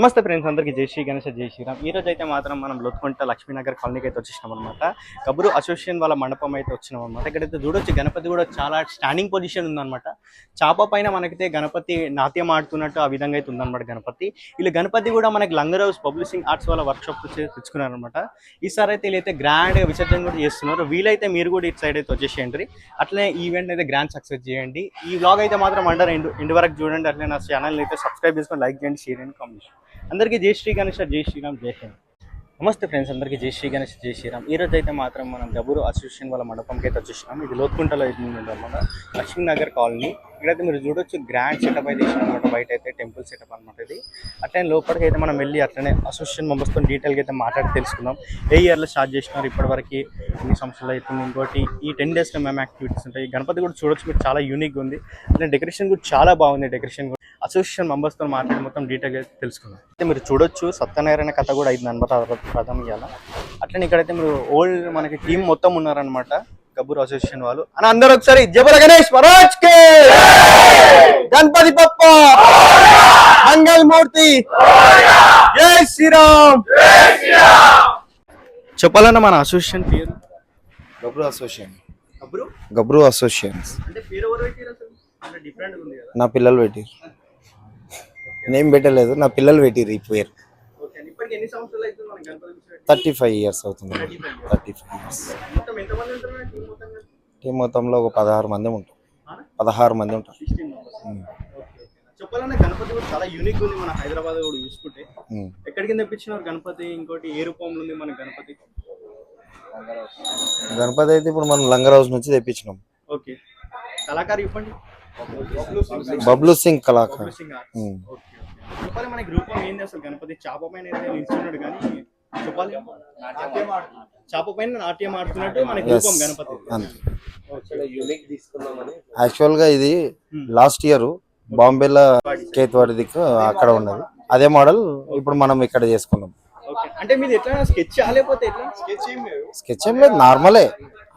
నమస్తే ఫ్రెండ్స్, అందరికీ జై శ్రీ గణేష్, జై శ్రీరామ్. ఈ రోజు అయితే మాత్రం మనం లోతుకుంట లక్ష్మీనగర్ కాలనీకి అయితే వచ్చేసినాం అనమాట. కబురు అసోసియేషన్ వాళ్ళ మండపం అయితే వచ్చినాం అనమాట. ఇక్కడైతే చూడొచ్చు గణపతి కూడా చాలా స్టాండింగ్ పొజిషన్ ఉందన్నమాట. చాప పైన మనకైతే గణపతి నాట్యం ఆడుతున్నట్టు ఆ విధంగా అయితే ఉందన్నమాట గణపతి. వీళ్ళు గణపతి కూడా మనకి లంగర్ హౌస్ పబ్లిషింగ్ ఆర్ట్స్ వాళ్ళ వర్క్షాప్ తెచ్చుకున్నారు అనమాట. ఈసారి అయితే వీళ్ళైతే గ్రాండ్గా విసర్జన కూడా చేస్తున్నారు. వీలైతే మీరు కూడా ఇటు సైడ్ అయితే వచ్చేసేయండి. అట్లనే ఈవెంట్ అయితే గ్రాండ్ సక్సెస్ చేయండి. ఈ వ్లాగ్ అయితే మాత్రం అండర్ ఎండ్ వరకు చూడండి. అట్లనే నా ఛానల్ అయితే సబ్స్క్రైబ్ చేసుకొని లైక్ చేయండి, షేర్ చేయండి, కామెంట్ చేయండి. అందరికీ జై శ్రీ గణేష్, జై శ్రీరామ్, జై హింద్. నమస్తే ఫ్రెండ్స్, అందరికీ జై శ్రీ గణేష్, జై శ్రీరామ్. ఈ రోజు అయితే మాత్రం మనం గబూరు అసోసియేషన్ వాళ్ళ మండపంకి అయితే వచ్చేసినాం. ఇది లోతుకుంటలో అయితే అనమాట, లక్ష్మీనగర్ కాలనీ. ఇక్కడైతే మీరు చూడొచ్చు గ్రాండ్ సెటప్ అయితే ఇచ్చిన అనమాట. బయట అయితే టెంపుల్ సెటప్ అనమాట ఇది. అట్లనే లోపలికి అయితే మనం వెళ్ళి అట్లనే అసోసియేషన్ మెంబర్స్తో డీటెయిల్గా అయితే మాట్లాడి తెలుసుకుందాం. ఏ ఇయర్లో స్టార్ట్ చేసినారు, ఇప్పటివరకు ఎన్ని సంవత్సరాలు అవుతుంది. ఇంకోటి ఈ 10 daysలో మేము యాక్టివిటీస్ ఉంటాయి. గణపతి కూడా చూడొచ్చు మీరు, చాలా యూనిక్గా ఉంది. అట్లనే డెకరేషన్ కూడా చాలా బాగుంది. డెకరేషన్ కూడా అసోసియేషన్ మెంబర్స్తో మాట్లాడి మొత్తం డీటెయిల్గా తెలుసుకుందాం. అయితే మీరు చూడొచ్చు సత్యనారాయణ కథ కూడా అయింది అనమాట ప్రథమ ఇవాళ. అట్లనే ఇక్కడైతే మీరు ఓల్డ్ మనకి టీం మొత్తం ఉన్నారనమాట గబూర్ అసోసియేషన్ వాళ్ళు. అని అందరూ ఒకసారి జబర గణేష్ మహారాజ్ కే, గణపతి బప్ప, మంగళ మూర్తి, జై శ్రీరామ్. చెప్పాలన్నా మన అసోసియేషన్ పేరు గబ్రు అసోసియేషన్. గబ్రు గబ్రు అసోసియేషన్స్ అంటే పేరు ఎవరు పెట్టారు అసలు? అంటే డిఫరెంట్ ఉంది కదా. నా పిల్లలు పెట్టిరు, నేమ్ పెట్టలేదు, నా పిల్లలు పెట్టిరు ఈ పేరు. ఓకే, ఇప్పటికి ఎన్ని సంవత్సరాలు అవుతుంది మన గణపతి? 35 years అవుతుంది. 35 years. మొత్తం ఎంతమంది ఉంటారు టీం మొత్తంగా? టీం మొత్తంలో ఒక 16 మంది ఉంటారు. 16 మంది ఉంటారు. 16 members. చెప్పాలన్నా గణపతి కూడా చాలా యూనిక్ ఉంది. మన హైదరాబాద్ కూడా చూసుకుంటే ఎక్కడికి తెప్పించినారు గణపతి? ఇంకోటి ఏ రూపంలో ఉంది మన గణపతి? గణపతి అయితే ఇప్పుడు మనం లంగర్ హౌస్ నుంచి తెప్పించినాం. ఓకే, కళాకారు చెప్పండి. బబ్లు సింగ్ కళాకారు. చెప్పాలి మనకి రూపం ఏంది అసలు? గణపతి చాప పైన అయితే నిల్చున్నాడు, కానీ చెప్పాలి చాప పైన నాట్యం ఆడుతున్నట్టు మనకి రూపం గణపతి. యాక్చువల్ గా ఇది లాస్ట్ ఇయర్ బాంబేలో కేత్వాడి దిక్కు అక్కడ ఉన్నది. అదే మోడల్ ఇప్పుడు మనం ఇక్కడ చేసుకున్నాం. అంటే మీది ఎట్లా స్కెచ్ లేకపోతే ఎట్లా? స్కెచ్ ఏం లేదు, నార్మలే,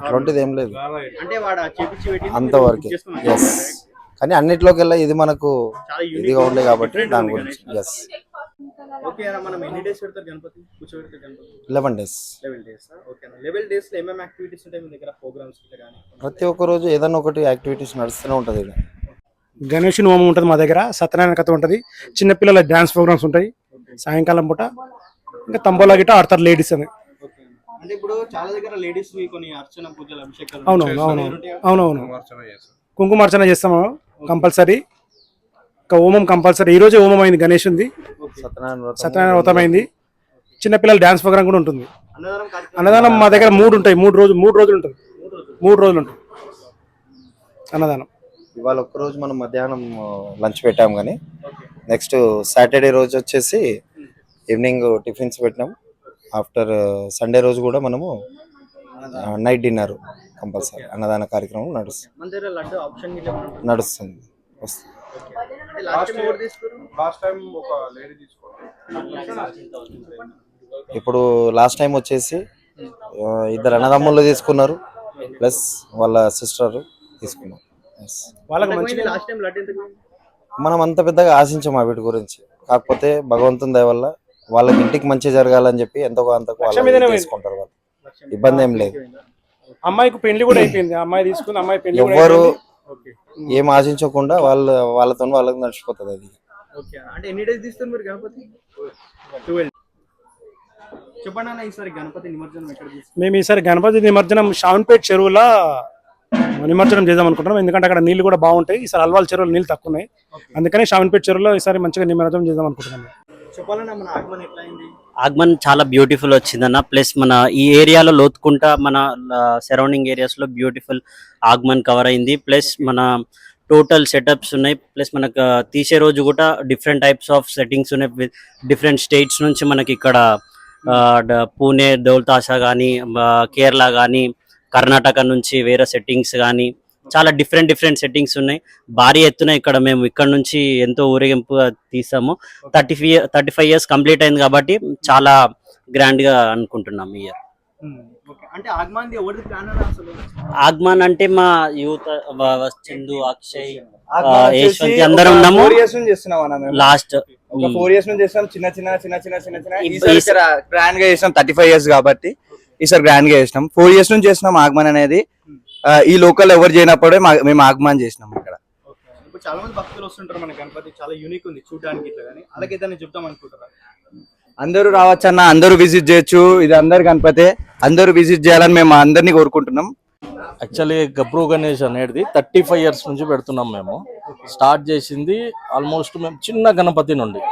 అటువంటిది ఏం లేదు. అంటే వాడు చేపించి పెట్టి అంతవరకు. ఎస్, కానీ అన్నిట్లోకి వెళ్ళా ఇది మనకు ఇదిగా ఉండే కాబట్టి దాని గురించి. ఎస్. ఓకే, మనం ఎన్ని డేస్ పెడతారు గణపతి? కూర్చోబెడతారు గణపతి 11 days. 11 days. ఓకే, 11 days లో ఏమేమి యాక్టివిటీస్ ఉంటాయి మీ దగ్గర? ప్రోగ్రామ్స్ ఉంటాయి కానీ ప్రతి ఒక్క రోజు ఏదైనా ఒకటి యాక్టివిటీస్ నడుస్తూనే ఉంటుంది. గణేష్ హోమం ఉంటుంది మా దగ్గర, సత్యనారాయణ కథ ఉంటుంది, చిన్నపిల్లల డాన్స్ ప్రోగ్రామ్స్ ఉంటాయి, సాయంకాలం పూట ఇంకా తంబోలా గిట్ట ఆడతారు లేడీస్ అని. అంటే ఇప్పుడు చాలా దగ్గర లేడీస్ కొన్ని అర్చన పూజలు, అభిషేకాలు. అవునవును కుంకుమార్చన చేస్తాము కంపల్సరీ. ఇంకా హోమం కంపల్సరీ. ఈ రోజే హోమం అయింది, గణేష్ ఉంది, సత్యనారాయణ వ్రతం అయింది. చిన్నపిల్లల డాన్స్ ప్రోగ్రామ్ కూడా ఉంటుంది. అన్నదానం మా దగ్గర 3 ఉంటాయి. 3 రోజులు ఉంటుంది. 3 రోజులు ఉంటుంది అన్నదానం. ఇవాళ ఒక్క రోజు మనం మధ్యాహ్నం లంచ్ పెట్టాం, కానీ నెక్స్ట్ సాటర్డే రోజు వచ్చేసి ఈవినింగ్ టిఫిన్స్ పెట్టినాం. ఆఫ్టర్ సండే రోజు కూడా మనము నైట్ డిన్నర్ కంపల్సరీ అన్నదాన కార్యక్రమం నడుస్తుంది. ఇప్పుడు లాస్ట్ టైం వచ్చేసి 2 అన్నదమ్ములు తీసుకున్నారు, ప్లస్ వాళ్ళ సిస్టర్ తీసుకున్నారు. మనం అంత పెద్దగా ఆశించాం వీటి గురించి, కాకపోతే భగవంతుని దయ వల్ల వాళ్ళకి ఇంటికి మంచి జరగాలని చెప్పి ఎంతో అంతకు వాళ్ళు తీసుకుంటారు. వాళ్ళు ఇబ్బంది ఏం లేదు. అమ్మాయికి పెళ్లి కూడా అయిపోయింది, అమ్మాయి తీసుకుని అమ్మాయి పెళ్లి. ఎవ్వరు ఏం ఆశించకుండా వాళ్ళతో వాళ్ళకి నడిచిపోతుంది అది. అంటే ఎన్ని డేస్ తీస్తారు మీరు గణపతి? 12. చెప్పండి అన్న, ఈసారి గణపతి నిమజ్జనం ఎక్కడ చేస్తారు? మేము ఈసారి గణపతి నిమజ్జనం షావన్పేట్ చెరువులో నిమజ్జనం చేద్దాం అనుకుంటున్నాం. ఎందుకంటే అక్కడ నీళ్లు కూడా బాగుంటాయి. ఈసారి అల్వాల్ చెరువులో నీళ్ళు తక్కువ ఉన్నాయి, అందుకని షావన్పేట్ చెరువులో ఈసారి మంచిగా నిమజ్జనం చేద్దాం అనుకుంటున్నాం. చెప్పాలన్నా మన ఆగమన్ ఎట్లా అయింది? ఆగమన్ చాలా బ్యూటిఫుల్ వచ్చిందన్న. ప్లస్ మన ఈ ఏరియాలో లోతుకుంటా మన సరౌండింగ్ ఏరియాస్ లో బ్యూటిఫుల్ ఆగమన్ కవర్ అయింది. ప్లస్ మన టోటల్ సెటప్స్ ఉన్నాయి. ప్లస్ మనకు తీసే రోజు కూడా డిఫరెంట్ టైప్స్ ఆఫ్ సెట్టింగ్స్ ఉన్నాయి. డిఫరెంట్ స్టేట్స్ నుంచి మనకి ఇక్కడ పూణే, దౌల్తాసా కానీ, కేరళ కానీ, కర్ణాటక నుంచి వేరే సెట్టింగ్స్ కానీ చాలా డిఫరెంట్ సెట్టింగ్స్ ఉన్నాయి. భారీ ఎత్తున మేము ఇక్కడ నుంచి ఎంతో ఊరేగింపు తీసాము. 35 years కంప్లీట్ అయింది కాబట్టి చాలా గ్రాండ్ గా అనుకుంటున్నాం ఈ ఇయర్. ఓకే, అంటే ఆగమాంది ఎవరిది ప్లాన్ అన్న అసలు? ఆగమన్ అంటే మా యూత్ చందు, అక్షయ్, యశ్వంత్ అందరం ఉన్నాము. 4 years నుంచి చేస్తున్నాం అన్న మేము. లాస్ట్ ఒక 4 years నుంచి చేస్తాం. చిన్న ఈసారి గ్రాండ్ గా చేస్తాం. 35 years కాబట్టి ఈసారి గ్రాండ్ గా చేసినాం. 4 years నుంచి చేస్తున్నాం ఆగమన్ అనేది. ఈ లోకల్ ఎవరు చేయనప్పుడే మేము ఆగమన్ చేసినాం ఇక్కడ. ఇప్పుడు చాలా మంది భక్తులు వస్తుంటారు, మన గణపతి చాలా యూనిక్ ఉంది చూడడానికి ఇట్లా, కానీ అలాగే దాన్ని చెప్తాం అనుకుంటారా? అందరూ రావచ్చు అన్న, అందరూ విజిట్ చేయొచ్చు. ఇది అందరు గణపతే, అందరూ విజిట్ చేయాలని మేము అందరినీ కోరుకుంటున్నాం. యాక్చువల్లీ గబ్రూ గణేష్ అనేది 35 years నుంచి పెడుతున్నాం మేము. స్టార్ట్ చేసింది ఆల్మోస్ట్ మేము చిన్న గణపతి నుండి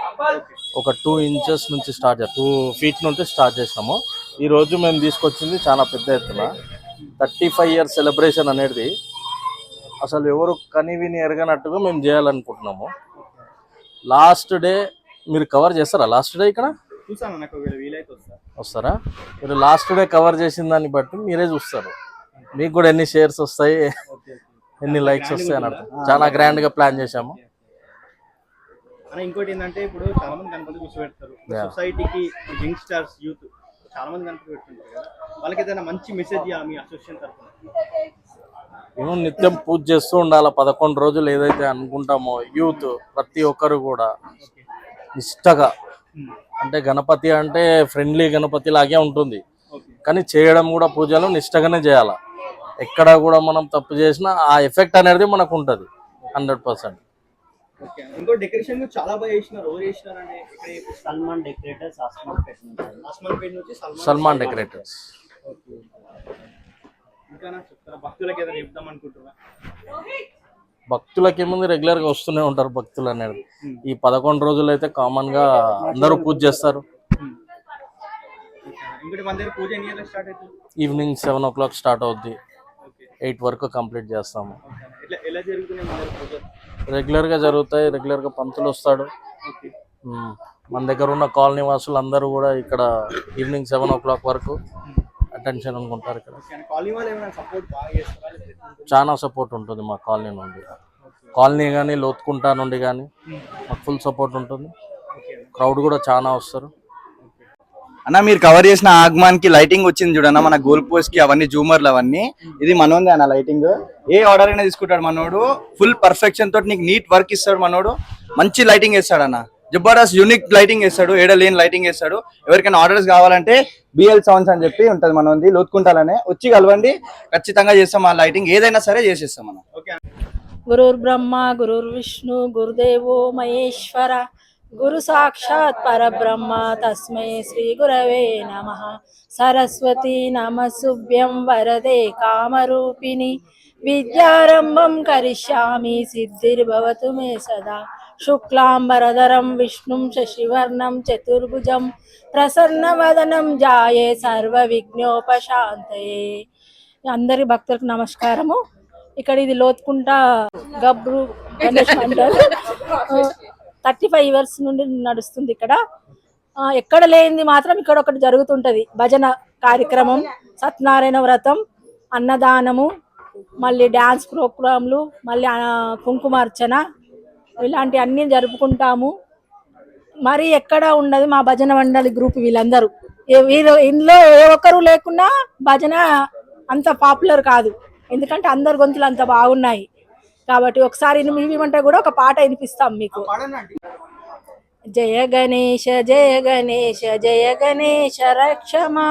ఒక 2 inches నుంచి స్టార్ట్ 2 feet నుండి స్టార్ట్ చేసినాము. ఈ రోజు మేము తీసుకొచ్చింది చాలా పెద్ద ఎత్తున 35 years సెలబ్రేషన్ అనేది అసలు ఎవరు కని విని ఎరగనట్టుగా మేము చేయాలనుకుంటున్నాము. లాస్ట్ డే మీరు కవర్ చేస్తారా? లాస్ట్ డే ఇక్కడ చూసాను, నాకు ఒకవేళ వీలైతే వస్తారా? మీరు లాస్ట్ డే కవర్ చేసిన దాన్ని బట్టి మీరే చూస్తారు, మీకు కూడా ఎన్ని షేర్స్ వస్తాయి, ఎన్ని లైక్స్ వస్తాయి అని అర్థం. చాలా గ్రాండ్ గా ప్లాన్ చేశాము. అలా ఇంకోటి ఏంటంటే ఇప్పుడు చాలా మంది గణపతి కూర్చోబెడతారు, సొసైటీకి యంగ్స్టర్స్ యూత్ చాలా మంది గణపతి పెడుతుంటారు కదా, వాళ్ళకి ఏదైనా మంచి మెసేజ్ మీ అసోసియేషన్ తరఫున? మేము నిత్యం పూజ చేస్తూ ఉండాలి. 11 రోజులు ఏదైతే అనుకుంటామో యూత్ ప్రతి ఒక్కరు కూడా నిష్టగా, అంటే గణపతి అంటే ఫ్రెండ్లీ గణపతి లాగే ఉంటుంది, కానీ చేయడం కూడా పూజలు నిష్టగానే చేయాలి. ఎక్కడ కూడా మనం తప్పు చేసినా ఆ ఎఫెక్ట్ అనేది మనకు ఉంటుంది 100%. ఇంకో డెకరేషన్ చాలా బాగా చేసినారు. ఎవరు చేసినారంటే సల్మాన్ డెకరేటర్స్, సల్మాన్ డెకరేటర్స్. ఇంకా చెప్తారా భక్తులకి ఏదైనా చెప్దాం అనుకుంటున్నా? భక్తులకి ఏముంది, రెగ్యులర్ గా వస్తూనే ఉంటారు భక్తులు అనేది. ఈ 11 రోజులు అయితే కామన్ గా అందరూ పూజ చేస్తారు. ఇంకోటి మన దగ్గర పూజ ఎన్ని గంటలకు స్టార్ట్ అవుతుంది? ఈవినింగ్ 7 o'clock స్టార్ట్ అవుద్ది, 8 వరకు కంప్లీట్ చేస్తాము. ఎలా జరుగుతున్నాయి మన దగ్గర పూజ? రెగ్యులర్ గా జరుగుతాయి. రెగ్యులర్ గా పంతులు వస్తాడు. మన దగ్గర ఉన్న కాలనీ వాసులు అందరూ కూడా ఇక్కడ ఈవినింగ్ 7 o'clock వరకు అటెన్షన్ అనుకుంటారు. ఇక్కడ చాలా సపోర్ట్ ఉంటుంది మా కాలనీ నుండి. కాలనీ కానీ లోతుకుంటా నుండి కానీ మాకు ఫుల్ సపోర్ట్ ఉంటుంది. క్రౌడ్ కూడా చాలా వస్తారు. అన్న మీరు కవర్ చేసిన ఆగమాన్ కి లైటింగ్ వచ్చింది చూడన్న, మన గోల్ పోస్ట్ కి అవన్నీ జూమర్లు అవన్నీ, ఇది మనోంది అన్న లైటింగ్. ఏ ఆర్డర్ అయినా తీసుకుంటాడు మనోడు, ఫుల్ పర్ఫెక్షన్ తోటి నీకు నీట్ వర్క్ ఇస్తాడు మనోడు. మంచి లైటింగ్ వేస్తాడు అన్న, జబర్దస్త్ యూనిక్ లైటింగ్ వేస్తాడు, ఏడలేని లైటింగ్ వేస్తాడు. ఎవరికైనా ఆర్డర్స్ కావాలంటే బిఎల్ సౌండ్స్ అని చెప్పి ఉంటది మనది లోతుకుంటాలనే, వచ్చి కలవండి, ఖచ్చితంగా చేస్తాం. ఆ లైటింగ్ ఏదైనా సరే చేసేస్తాం మనం. గురుర్ బ్రహ్మ గురుర్ విష్ణు గురుదేవో మహేశ్వర గురు సాక్షాత్ పరబ్రహ్మ తస్మై శ్రీ గురవే నమః. సరస్వతి నమస్తుభ్యం వరదే కామరూపిణి విద్యారంభం కరిష్యామి సిద్ధిర్భవతు మే సదా. శుక్లాంబరధరం విష్ణుం శశివర్ణం చతుర్భుజం ప్రసన్నవదనం జాయే సర్వ విఘ్నోపశాంతయే. అందరి భక్తులకు నమస్కారము. ఇక్కడ ఇది లోతుకుంట గబ్రు గణేష్ మండల్ 35 years నుండి నడుస్తుంది. ఇక్కడ ఎక్కడ లేనిది మాత్రం ఇక్కడ ఒకటి జరుగుతుంటది, భజన కార్యక్రమం, సత్యనారాయణ వ్రతం, అన్నదానము, మళ్ళీ డ్యాన్స్ ప్రోగ్రాంలు, మళ్ళీ కుంకుమార్చన, ఇలాంటి అన్ని జరుపుకుంటాము. మరి ఎక్కడ ఉండదు మా భజన మండలి గ్రూప్. వీళ్ళందరూ వీరు ఇందులో ఏ ఒక్కరు లేకున్నా భజన అంత పాపులర్ కాదు, ఎందుకంటే అందరు గొంతులు అంత బాగున్నాయి. కాబట్టి ఒకసారి మేమంటే కూడా ఒక పాట వినిపిస్తాం మీకు. జయ గణేశ జయ గణేశ జయ గణేశ రక్షమా,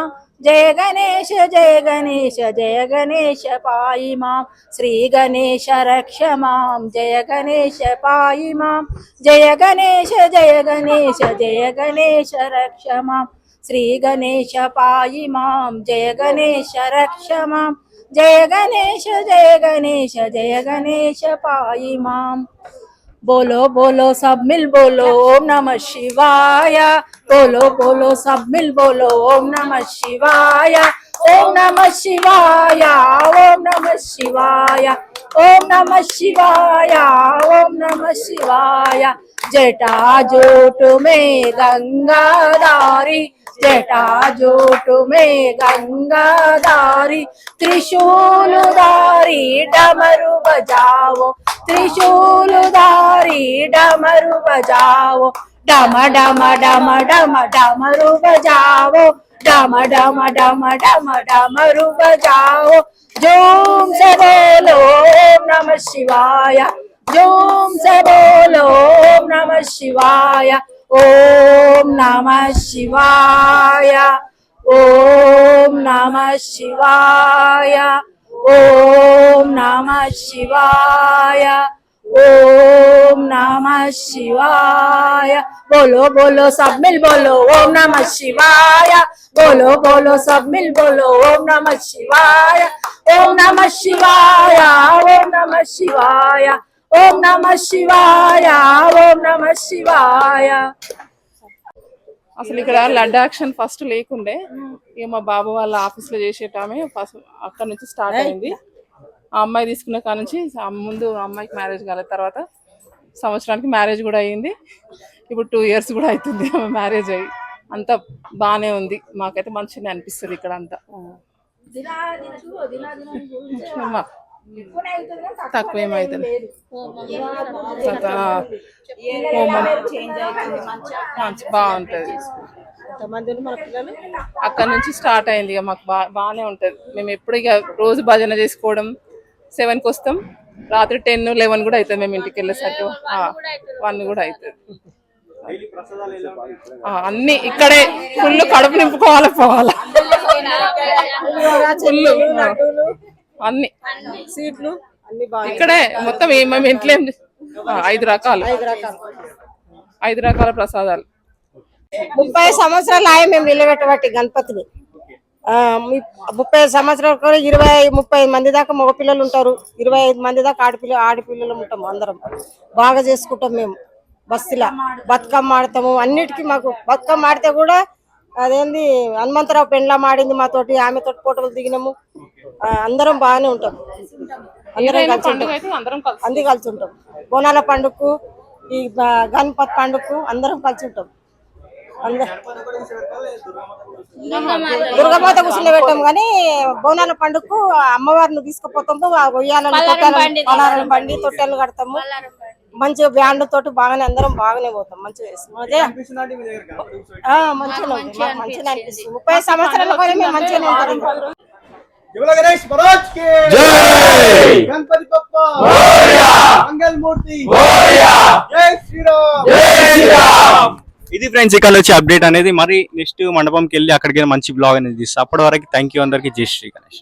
జయ గణేశ జయ గణేశ జయ గణేశ పాయి మాం, శ్రీ గణేశ రక్షమాం, జయ గణేశ పాయి మాం, జయ గణేశ జయ గణేశ జయ గణేశ రక్షమాం, శ్రీ గణేశ పాయి మాం, జయ గణేశ రక్షమాం, జయ గణేశ జయ గణేశ జయ గణేశ పాయి మాం. बोलो बोलो सब मिल बोलो ओम नमः शिवाय, बोलो बोलो सब मिल बोलो ओम नमः शिवाय, ओम नमः शिवाय, ओम नमः शिवाय, ओम नमः शिवाय, ओम नमः शिवाय. जटा जोट में गंगाधारी, जटा जोट में गंगाधारी, त्रिशूलधारी डमरू बजाओ, त्रिशूलधारी डमरू बजाओ, डम डम डम डम डमरू बजाओ, डम डम डम डम डमरू बजाओ झूम से बोलो ओम नमः शिवाय झूम से बोलो ओम नमः शिवाय ओम नमः शिवाय ओम नमः शिवाय ओम नमः शिवाय ओम नमः शिवाय बोलो बोलो सब मिल बोलो ओम नमः शिवाय बोलो बोलो सब मिल बोलो ओम नमः शिवाय ओम नमः शिवाय ओम नमः शिवाय ओम नमः शिवाय ओम नमः शिवाय అసలు ఇక్కడ లడ్డు యాక్షన్ ఫస్ట్ లేకుండే ఇక మా బాబు వాళ్ళ ఆఫీస్ లో చేసేటామే ఫస్ట్ అక్కడ నుంచి స్టార్ట్ అయింది ఆ అమ్మాయి తీసుకున్న కాడ నుంచి ముందు అమ్మాయికి మ్యారేజ్ కాలేదు తర్వాత సంవత్సరానికి మ్యారేజ్ కూడా అయ్యింది ఇప్పుడు 2 years కూడా అవుతుంది మ్యారేజ్ అయ్యి అంతా బాగానే ఉంది మాకైతే మంచిగా అనిపిస్తుంది ఇక్కడ అంతా తక్కువ ఏమవుతుంది బాగుంటది అక్కడ నుంచి స్టార్ట్ అయింది ఇక మాకు బాగానే ఉంటది మేము ఎప్పుడు ఇక రోజు భజన చేసుకోవడం 7కి వస్తాం రాత్రి 10-11 కూడా అవుతుంది మేము ఇంటికి వెళ్ళేసరికి 1 కూడా అవుతుంది అన్ని ఇక్కడే ఫుల్ కడుపు నింపుకోవాలి పోవాలి ఫుల్ అన్ని సీట్లు ఇక్కడే మొత్తం మేము ఇంట్లో 5 రకాలు 5 రకాల ప్రసాదాలు 30 సంవత్సరాలు అయ్యి మేము నిలబెట్టబట్టి గణపతిని 30 సంవత్సరాల 20-30 మంది దాకా మగ పిల్లలు ఉంటారు 25 మంది దాకా ఆడపిల్లలు ఉంటాము అందరం బాగా చేసుకుంటాం మేము బస్సులా బతుకమ్మ ఆడతాము అన్నిటికీ మాకు బతుకమ్మ ఆడితే కూడా అదేంది హనుమంతరావు పెండ్లా మాడింది మాతోటి ఆమెతోటి ఫోటోలు దిగినాము అందరం బాగానే ఉంటాం అందరం కలిసి ఉంటాం అందరం కలిసి ఉంటాం బోనాల పండుగకు ఈ గణపతి పండుగకు అందరం కలిసి ఉంటాం దుర్గమాత కూర్చుని పెట్టాం కానీ బోనాల పండుగకు అమ్మవారిని తీసుకుపోతాము ఉయ్యాలను బండి తొట్టెలు కడతాము మంచిగా బ్యాండ్ తోటి బాగానే అందరం బాగానే పోతాం మంచిగా చేస్తాం అదే మంచిగా అనిపిస్తుంది 30 సంవత్సరాల కూడా మేము మంచిగానే ఉంటాం గణేష్ మహారాజ్ కి గణపతి బప్పా మంగళమూర్తి జై శ్రీరామ్. ఇది ఫ్రెండ్స్ ఇక్కడ వచ్చి అప్డేట్ అనేది మరి నెక్స్ట్ మండపంకి వెళ్ళి అక్కడికి మంచి బ్లాగ్ అనేది తీస్తా అప్పటి వరకు థ్యాంక్ యూ అందరికి జై శ్రీ గణేష్.